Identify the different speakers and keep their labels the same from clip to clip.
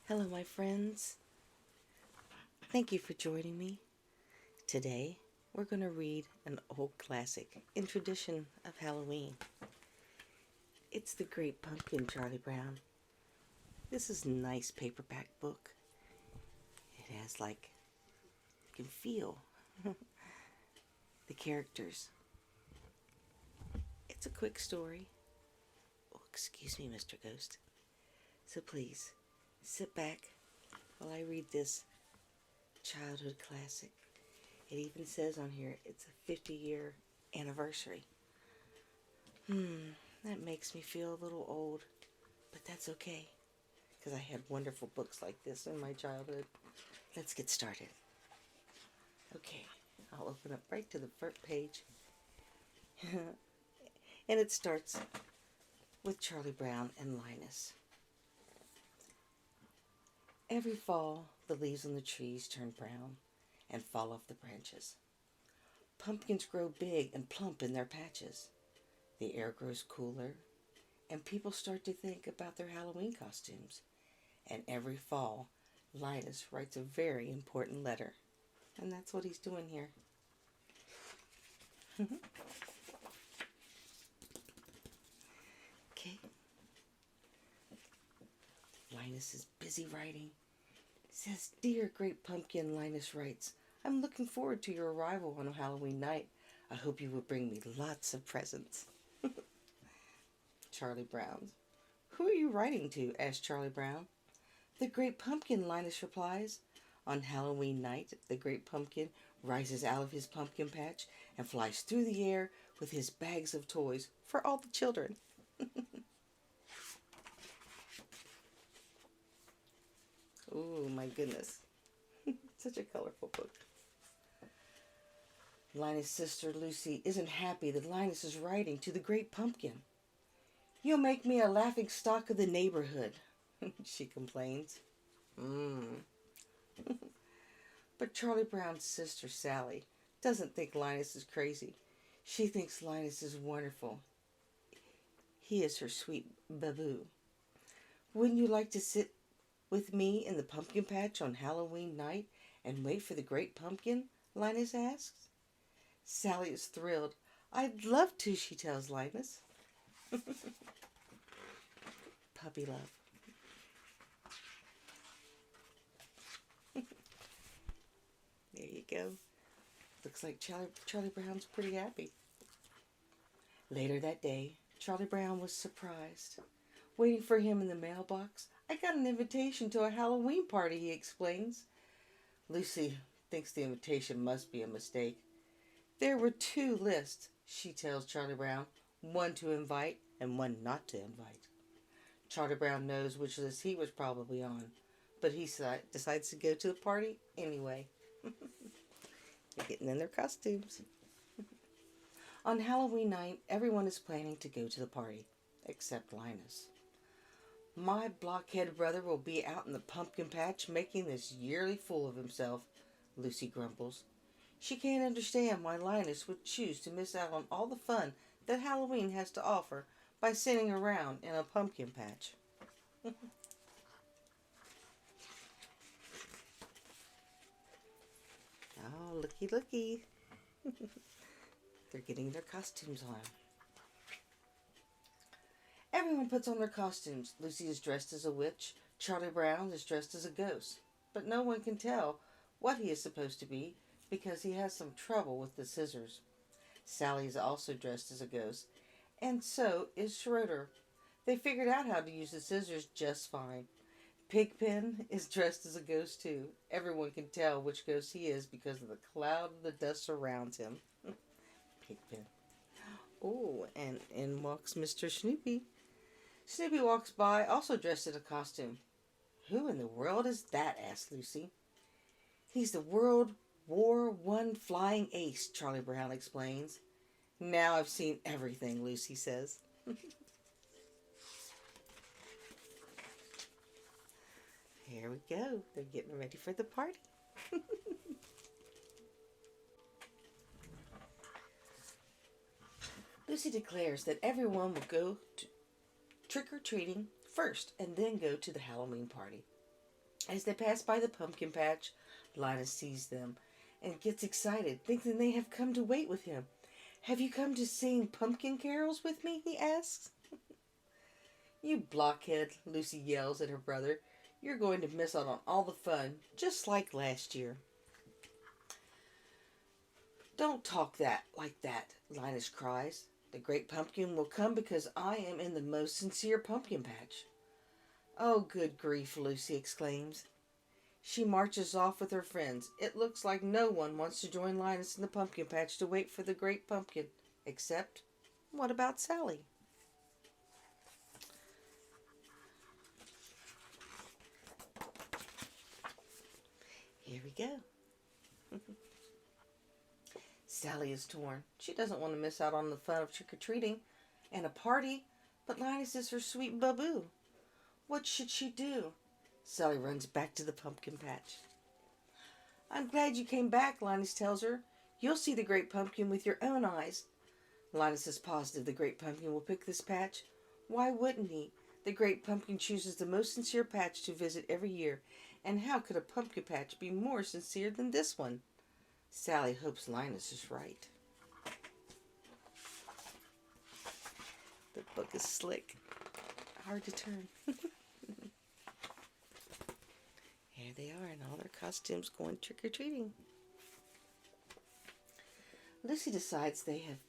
Speaker 1: Hello, my friends. Thank you for joining me. Today, we're going to read an old classic in tradition of Halloween. It's The Great Pumpkin, Charlie Brown. This is a nice paperback book. It has, you can feel the characters. It's a quick story. Oh, excuse me, Mr. Ghost. So please, sit back while I read this childhood classic. It even says on here it's a 50-year anniversary. That makes me feel a little old, but that's okay, because I had wonderful books like this in my childhood. Let's get started. Okay, I'll open up right to the front page. And it starts with Charlie Brown and Linus. Every fall, the leaves on the trees turn brown and fall off the branches. Pumpkins grow big and plump in their patches. The air grows cooler, and people start to think about their Halloween costumes. And every fall, Linus writes a very important letter. And that's what he's doing here. Okay. Linus is busy writing. It says, "Dear Great Pumpkin," Linus writes, "I'm looking forward to your arrival on Halloween night. I hope you will bring me lots of presents." Charlie Brown. "Who are you writing to?" asks Charlie Brown. "The Great Pumpkin," Linus replies. On Halloween night, the Great Pumpkin rises out of his pumpkin patch and flies through the air with his bags of toys for all the children. Oh my goodness. Such a colorful book. Linus' sister Lucy isn't happy that Linus is writing to the Great Pumpkin. "You'll make me a laughing stock of the neighborhood," she complains. But Charlie Brown's sister Sally doesn't think Linus is crazy. She thinks Linus is wonderful. He is her sweet baboo. "Wouldn't you like to sit with me in the pumpkin patch on Halloween night and wait for the Great Pumpkin?" Linus asks. Sally is thrilled. "I'd love to," she tells Linus. Puppy love. There you go. Looks like Charlie Brown's pretty happy. Later that day, Charlie Brown was surprised. Waiting for him in the mailbox, "I got an invitation to a Halloween party," he explains. Lucy thinks the invitation must be a mistake. There were two lists, she tells Charlie Brown, one to invite and one not to invite. Charlie Brown knows which list he was probably on, but he decides to go to the party anyway. They're getting in their costumes. On Halloween night, everyone is planning to go to the party, except Linus. "My blockhead brother will be out in the pumpkin patch making this yearly fool of himself," Lucy grumbles. She can't understand why Linus would choose to miss out on all the fun that Halloween has to offer by sitting around in a pumpkin patch. Oh, looky, looky. They're getting their costumes on. Everyone puts on their costumes. Lucy is dressed as a witch. Charlie Brown is dressed as a ghost. But no one can tell what he is supposed to be because he has some trouble with the scissors. Sally is also dressed as a ghost, and so is Schroeder. They figured out how to use the scissors just fine. Pigpen is dressed as a ghost too. Everyone can tell which ghost he is because of the cloud of the dust surrounds him. Pigpen. Oh, and in walks Mr. Snoopy. Snoopy walks by, also dressed in a costume. "Who in the world is that?" asks Lucy. "He's the World War I flying ace," Charlie Brown explains. "Now I've seen everything," Lucy says. Here we go. They're getting ready for the party. Lucy declares that everyone will go trick-or-treating first and then go to the Halloween party. As they pass by the pumpkin patch, Linus sees them and gets excited, thinking they have come to wait with him. "Have you come to sing pumpkin carols with me?" he asks. "You blockhead," Lucy yells at her brother. "You're going to miss out on all the fun, just like last year." "Don't talk like that," Linus cries. "The great pumpkin will come because I am in the most sincere pumpkin patch." "Oh, good grief," Lucy exclaims. She marches off with her friends. It looks like no one wants to join Linus in the pumpkin patch to wait for the great pumpkin. Except, what about Sally? Here we go. Sally is torn. She doesn't want to miss out on the fun of trick-or-treating and a party, but Linus is her sweet baboo. What should she do? Sally runs back to the pumpkin patch. "I'm glad you came back," Linus tells her. "You'll see the great pumpkin with your own eyes." Linus is positive the great pumpkin will pick this patch. Why wouldn't he? The great pumpkin chooses the most sincere patch to visit every year, and how could a pumpkin patch be more sincere than this one? Sally hopes Linus is right. The book is slick. Hard to turn. Here they are in all their costumes going trick-or-treating. Lucy decides they have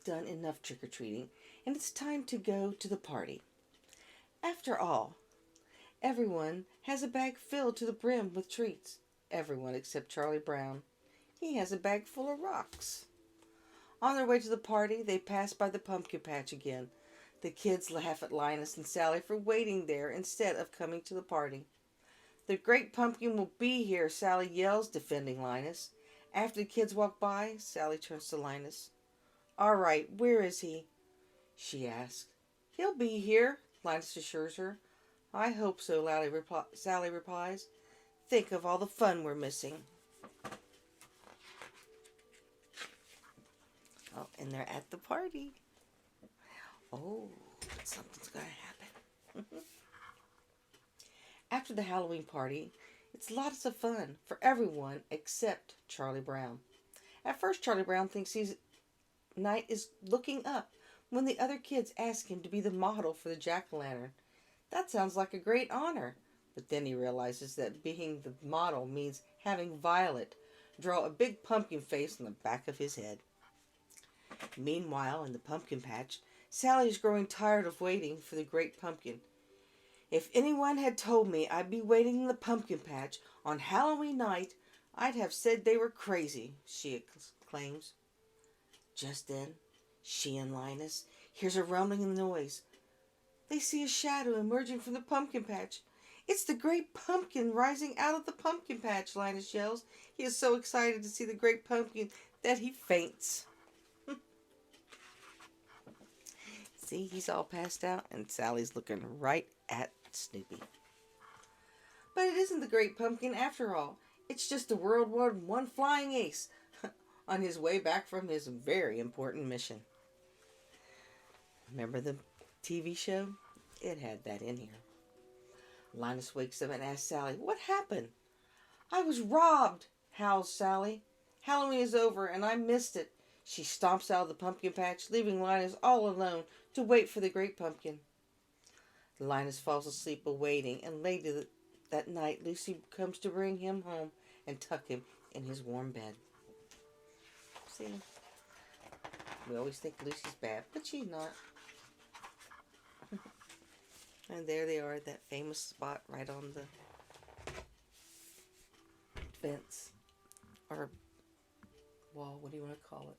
Speaker 1: done enough trick-or-treating and it's time to go to the party. After all, everyone has a bag filled to the brim with treats. Everyone except Charlie Brown. He has a bag full of rocks. On their way to the party, they pass by the pumpkin patch again. The kids laugh at Linus and Sally for waiting there instead of coming to the party. "The great pumpkin will be here," Sally yells, defending Linus. After the kids walk by, Sally turns to Linus. "All right, where is he?" she asks. "He'll be here," Linus assures her. "I hope so," Sally replies. "Think of all the fun we're missing." Oh, and they're at the party. Oh, something's going to happen. After the Halloween party, it's lots of fun for everyone except Charlie Brown. At first, Charlie Brown thinks his night is looking up when the other kids ask him to be the model for the jack-o'-lantern. That sounds like a great honor, but then he realizes that being the model means having Violet draw a big pumpkin face on the back of his head. Meanwhile, in the pumpkin patch, Sally is growing tired of waiting for the great pumpkin. "If anyone had told me I'd be waiting in the pumpkin patch on Halloween night, I'd have said they were crazy," she exclaims. Just then, she and Linus hears a rumbling noise. They see a shadow emerging from the pumpkin patch. "It's the great pumpkin rising out of the pumpkin patch," Linus yells. He is so excited to see the great pumpkin that he faints. See, he's all passed out, and Sally's looking right at Snoopy. But it isn't the great pumpkin after all. It's just the World War I flying ace on his way back from his very important mission. Remember the TV show? It had that in here. Linus wakes up and asks Sally, "What happened?" "I was robbed," howls Sally. "Halloween is over and I missed it." She stomps out of the pumpkin patch, leaving Linus all alone to wait for the great pumpkin. Linus falls asleep awaiting, and later that night Lucy comes to bring him home and tuck him in his warm bed. See, we always think Lucy's bad, but she's not. And there they are at that famous spot right on the fence or wall, what do you want to call it?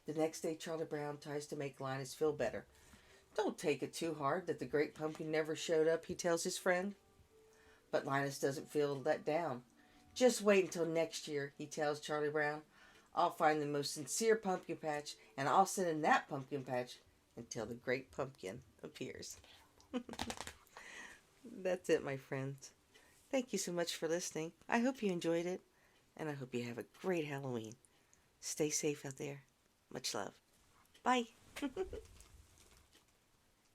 Speaker 1: The next day, Charlie Brown tries to make Linus feel better. "Don't take it too hard that the great pumpkin never showed up," he tells his friend. But Linus doesn't feel let down. "Just wait until next year," he tells Charlie Brown. "I'll find the most sincere pumpkin patch, and I'll sit in that pumpkin patch until the great pumpkin appears." That's it, my friends. Thank you so much for listening. I hope you enjoyed it, and I hope you have a great Halloween. Stay safe out there. Much love. Bye.